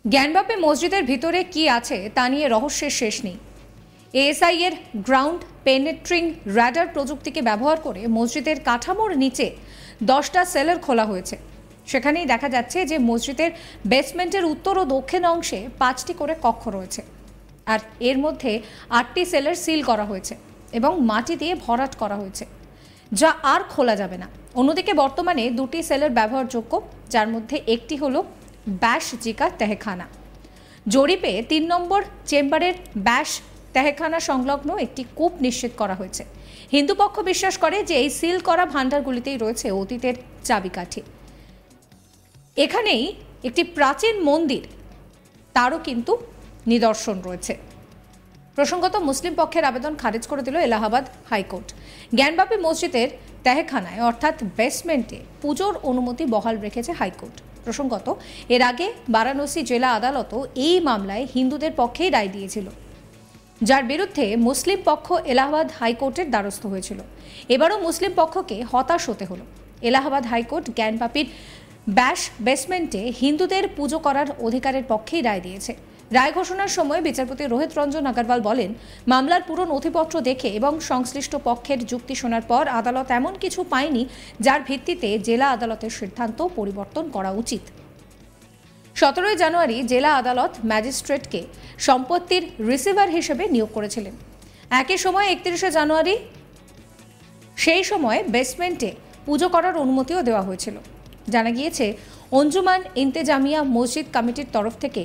জ্ঞানবাপী মসজিদের ভিতরে কি আছে তা নিয়ে রহস্যের শেষ নেই। এএসআই এর গ্রাউন্ড পেনেট্রিং র্যাডার প্রযুক্তিকে ব্যবহার করে মসজিদের কাঠামোর নিচে 10টা সেলার খোলা হয়েছে। সেখানেই দেখা যাচ্ছে যে মসজিদের বেসমেন্টের উত্তর ও দক্ষিণ অংশে 5টি করে কক্ষ রয়েছে, আর এর মধ্যে 8টি সেলার সিল করা হয়েছে এবং মাটি দিয়ে ভরাট করা হয়েছে, যা আর খোলা যাবে না। অন্যদিকে বর্তমানে 2টি সেলার ব্যবহারযোগ্য, যার মধ্যে একটি হলো ব্যাশ জিকা তেহখানা। জরিপে 3 নম্বর চেম্বারের ব্যাশ তেহখানা সংলগ্ন একটি কূপ নিশ্চিত করা হয়েছে। হিন্দু পক্ষ বিশ্বাস করে যে এই সিল করা ভান্ডারগুলিতেই রয়েছে অতীতের চাবিকাঠি। এখানেই একটি প্রাচীন মন্দির, তারও কিন্তু নিদর্শন রয়েছে। প্রসঙ্গত, মুসলিম পক্ষের আবেদন খারিজ করে দিল এলাহাবাদ হাইকোর্ট। জ্ঞানবাপী মসজিদের তেহখানায় অর্থাৎ বেসমেন্টে পুজোর অনুমতি বহাল রেখেছে হাইকোর্ট। প্রসঙ্গত, এর আগে বারাণসী জেলা আদালতও এই মামলায় হিন্দুদের পক্ষেই রায় দিয়েছিল, যার বিরুদ্ধে মুসলিম পক্ষ এলাহাবাদ হাইকোর্টের দ্বারস্থ হয়েছিল। এবারও মুসলিম পক্ষকে হতাশ হতে হলো। এলাহাবাদ হাইকোর্ট জ্ঞানবাপীর ব্যাশ বেসমেন্টে হিন্দুদের পুজো করার অধিকারের পক্ষেই রায় দিয়েছে। রায় ঘোষণার সময় বিচারপতি রোহিত রঞ্জন আগরওয়াল বলেন, মামলার পুরো নথিপত্র দেখে এবং সংশ্লিষ্ট পক্ষের যুক্তি শোনার পর আদালত এমন কিছু পায়নি যার ভিত্তিতে জেলা আদালতের সিদ্ধান্ত পরিবর্তন করা উচিত। 17 জানুয়ারি জেলা আদালত ম্যাজিস্ট্রেটকে সম্পত্তির রিসিভার হিসেবে নিয়োগ করেছিলেন। একই সময় 31 জানুয়ারি সেই সময় বেসমেন্টে পুজো করার অনুমতিও দেওয়া হয়েছিল। জানা গিয়েছে, অঞ্জুমান ইন্তেজামিয়া মসজিদ কমিটির তরফ থেকে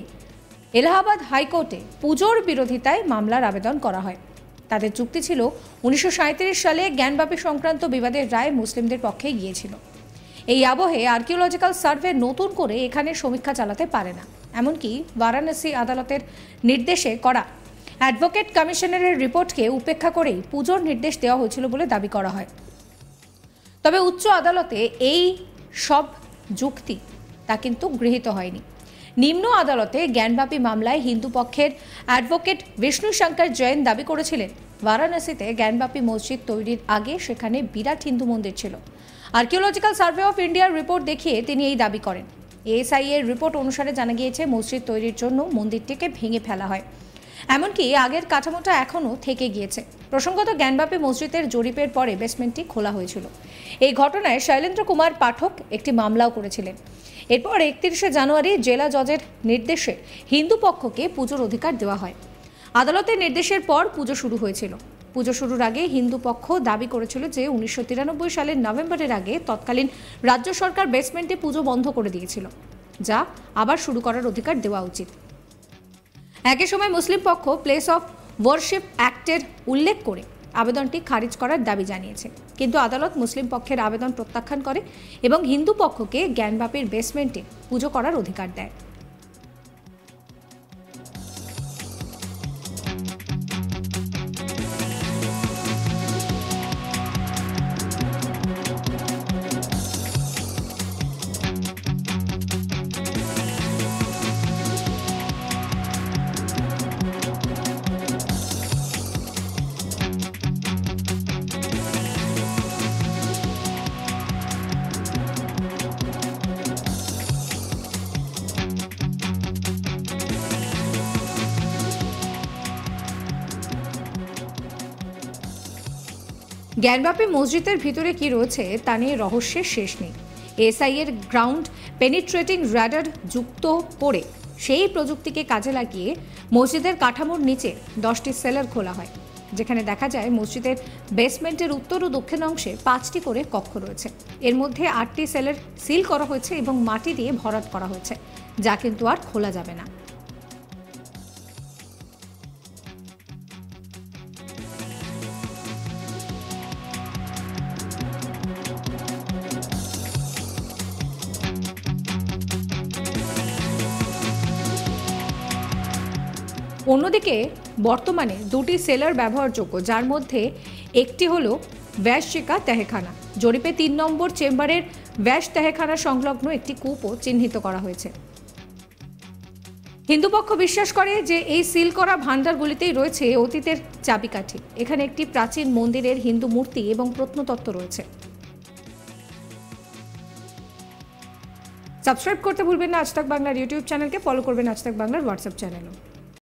এলাহাবাদ হাইকোর্টে পুজোর বিরোধিতায় মামলার আবেদন করা হয়। তাদের যুক্তি ছিল, 1937 সালে জ্ঞানবাপী সংক্রান্ত বিবাদের রায় মুসলিমদের পক্ষে গিয়েছিল। এই আবহে আর্কিওলজিক্যাল সার্ভে নতুন করে এখানে সমীক্ষা চালাতে পারে না। এমনকি বারাণসী আদালতের নির্দেশে করা অ্যাডভোকেট কমিশনারের রিপোর্টকে উপেক্ষা করেই পুজোর নির্দেশ দেওয়া হয়েছিল বলে দাবি করা হয়। তবে উচ্চ আদালতে এই সব যুক্তি তা কিন্তু গৃহীত হয়নি। নিম্ন আদালতে জ্ঞানবাপী মামলায় হিন্দু পক্ষের অ্যাডভোকেট বিষ্ণু শঙ্কর জৈন দাবি করেছিলেন, বারাণসীতে জ্ঞানবাপী মসজিদ তৈরির আগে সেখানে বিরাট হিন্দু মন্দির ছিল। আর্কিওলজিক্যাল সার্ভে অফ ইন্ডিয়ার রিপোর্ট দেখিয়ে তিনি এই দাবি করেন। এএসআই এর রিপোর্ট অনুসারে জানা গিয়েছে, মসজিদ তৈরির জন্য মন্দিরটিকে ভেঙে ফেলা হয়, এমনকি আগের কাঠামোটা এখনও থেকে গিয়েছে। প্রসঙ্গত, জ্ঞানবাপী মসজিদের জরিপের পরে বেসমেন্টটি খোলা হয়েছিল। এই ঘটনায় শৈলেন্দ্র কুমার পাঠক একটি মামলাও করেছিলেন। এরপর 31 জানুয়ারি জেলা জজের নির্দেশে হিন্দু পক্ষকে পুজোর অধিকার দেওয়া হয়। আদালতের নির্দেশের পর পুজো শুরু হয়েছিল। পুজো শুরুর আগে হিন্দু পক্ষ দাবি করেছিল যে 1993 সালের নভেম্বরের আগে তৎকালীন রাজ্য সরকার বেসমেন্টে পুজো বন্ধ করে দিয়েছিল, যা আবার শুরু করার অধিকার দেওয়া উচিত। একই সময় মুসলিম পক্ষ প্লেস অফ ওয়ারশিপ অ্যাক্টের উল্লেখ করে আবেদনটি খারিজ করার দাবি জানিয়েছে, কিন্তু আদালত মুসলিম পক্ষের আবেদন প্রত্যাখ্যান করে এবং হিন্দু পক্ষকে জ্ঞানবাপীর বেসমেন্টে পুজো করার অধিকার দেয়। জ্ঞানবাপী মসজিদের ভিতরে কি রয়েছে তা নিয়ে রহস্যের শেষ নেই। এএসআই এর গ্রাউন্ড পেনিট্রেটিং র্যাডার যুক্ত করে সেই প্রযুক্তিকে কাজে লাগিয়ে মসজিদের কাঠামোর নিচে 10টি সেলার খোলা হয়, যেখানে দেখা যায় মসজিদের বেসমেন্টের উত্তর ও দক্ষিণ অংশে 5টি করে কক্ষ রয়েছে। এর মধ্যে 8টি সেলার সিল করা হয়েছে এবং মাটি দিয়ে ভরাট করা হয়েছে, যা কিন্তু আর খোলা যাবে না। অন্যদিকে বর্তমানে 2টি সেলার ব্যবহারযোগ্য, যার মধ্যে একটি হলো ব্যাশ জিকা তেহখানা। জরিপে 3 নম্বর চেম্বারের ব্যাশ তেহখানা সংলগ্ন একটি কূপও চিহ্নিত করা হয়েছে। হিন্দু পক্ষ বিশ্বাস করে যে এই সিল করা ভান্ডারগুলিতেই রয়েছে অতীতের চাবিকাঠি। এখানে একটি প্রাচীন মন্দিরের হিন্দু মূর্তি এবং প্রত্নতত্ত্ব রয়েছে। সাবস্ক্রাইব করতে ভুলবেন না আজ তাক বাংলার ইউটিউব চ্যানেলকে, ফলো করবেন আজ তাক বাংলার হোয়াটসঅ্যাপ চ্যানেলও।